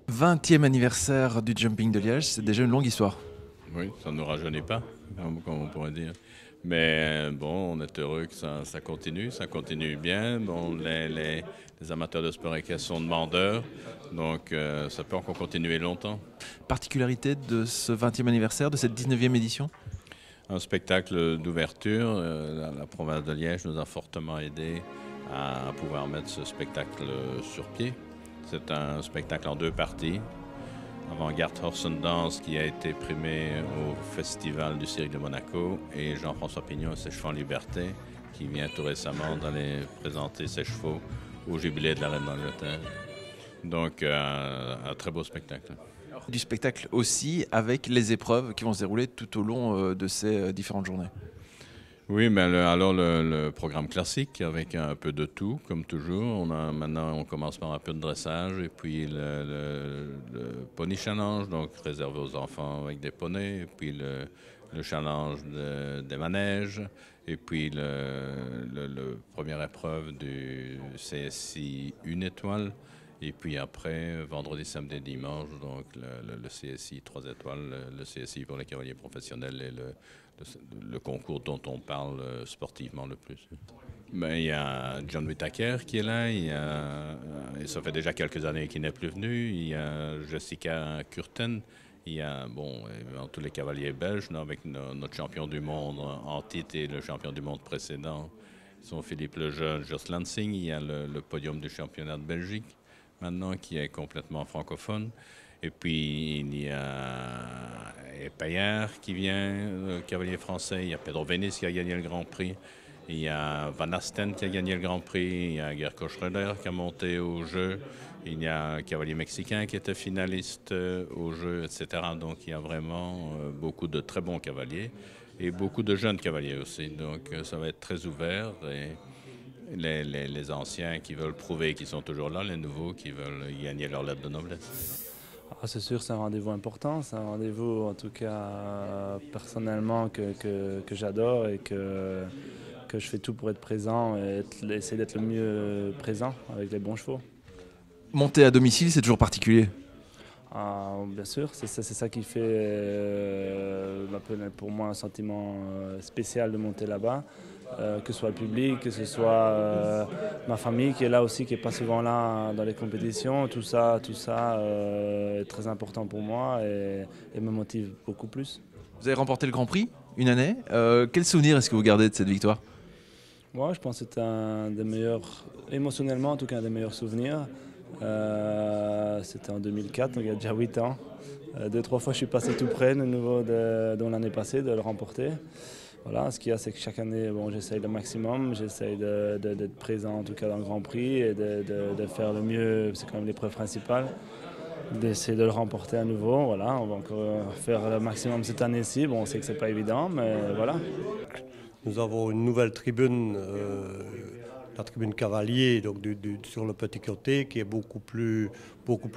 20e anniversaire du jumping de Liège, c'est déjà une longue histoire. Oui, ça ne nous rajeunit pas, comme on pourrait dire. Mais bon, on est heureux que ça continue bien. Bon, les amateurs de sport équestre sont demandeurs, donc ça peut encore continuer longtemps. Particularité de ce 20e anniversaire, de cette 19e édition? Un spectacle d'ouverture, la province de Liège nous a fortement aidés à pouvoir mettre ce spectacle sur pied. C'est un spectacle en deux parties. Avant-garde Horse and Dance qui a été primé au Festival du Cirque de Monaco et Jean-François Pignon et ses chevaux en liberté qui vient tout récemment d'aller présenter ses chevaux au jubilé de la Reine d'Angleterre. Donc un très beau spectacle. Du spectacle aussi avec les épreuves qui vont se dérouler tout au long de ces différentes journées. Oui, mais alors le programme classique avec un peu de tout, comme toujours. Maintenant, on commence par un peu de dressage et puis le pony challenge, donc réservé aux enfants avec des poneys, et puis le challenge des manèges, et puis le première épreuve du CSI 1 étoile. Et puis après, vendredi, samedi, dimanche, donc le CSI 3 étoiles, le CSI pour les cavaliers professionnels et le concours dont on parle sportivement le plus. Ben, il y a John Whittaker qui est là, et ça fait déjà quelques années qu'il n'est plus venu. Il y a Jessica Curten, il y a tous les cavaliers belges, là, avec notre champion du monde en titre et le champion du monde précédent, sont Philippe Lejeune, Jos Lansing. Il y a le podium du championnat de Belgique maintenant qui est complètement francophone. Et puis, il y a Payard qui vient, le cavalier français. Il y a Pedro Venice qui a gagné le Grand Prix. Il y a Van Asten qui a gagné le Grand Prix. Il y a Gerko Schröder qui a monté au jeu. Il y a un cavalier mexicain qui était finaliste au jeu, etc. Donc, il y a vraiment beaucoup de très bons cavaliers et beaucoup de jeunes cavaliers aussi. Donc, ça va être très ouvert. Et les anciens qui veulent prouver qu'ils sont toujours là, les nouveaux qui veulent gagner leur lettre de noblesse. Ah, c'est sûr, c'est un rendez-vous important, c'est un rendez-vous en tout cas personnellement que j'adore et que je fais tout pour être présent et essayer d'être le mieux présent avec les bons chevaux. Monter à domicile, c'est toujours particulier. Ah, bien sûr, c'est ça qui fait pour moi un sentiment spécial de monter là-bas. Que ce soit le public, que ce soit ma famille qui est là aussi, qui n'est pas souvent là dans les compétitions. Tout ça est très important pour moi et me motive beaucoup plus. Vous avez remporté le Grand Prix une année. Quel souvenir est-ce que vous gardez de cette victoire? Moi, je pense que c'est un des meilleurs, émotionnellement en tout cas, un des meilleurs souvenirs. C'était en 2004, donc il y a déjà 8 ans. 2-3 fois, je suis passé tout près de nouveau de l'année passée, de le remporter. Voilà, ce qu'il y a, c'est que chaque année, j'essaye le maximum, j'essaye d'être présent en tout cas dans le Grand Prix et de faire le mieux, c'est quand même l'épreuve principale, d'essayer de le remporter à nouveau. Voilà, on va encore faire le maximum cette année-ci. Bon, on sait que c'est pas évident, mais voilà. Nous avons une nouvelle tribune, la tribune Cavalier, donc sur le petit côté, qui est beaucoup plus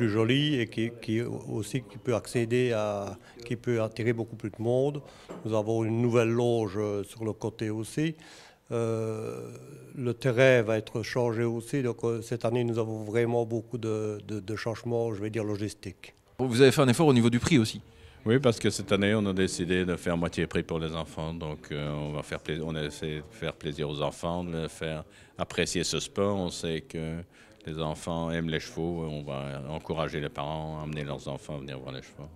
jolie et qui aussi qui peut qui peut attirer beaucoup plus de monde. Nous avons une nouvelle loge sur le côté aussi. Le terrain va être changé aussi. Donc cette année, nous avons vraiment beaucoup de changements, je vais dire logistiques. Vous avez fait un effort au niveau du prix aussi. Oui, parce que cette année, on a décidé de faire moitié prix pour les enfants. Donc, on a essayé de faire plaisir aux enfants, de leur faire apprécier ce sport. On sait que les enfants aiment les chevaux. On va encourager les parents à amener leurs enfants à venir voir les chevaux.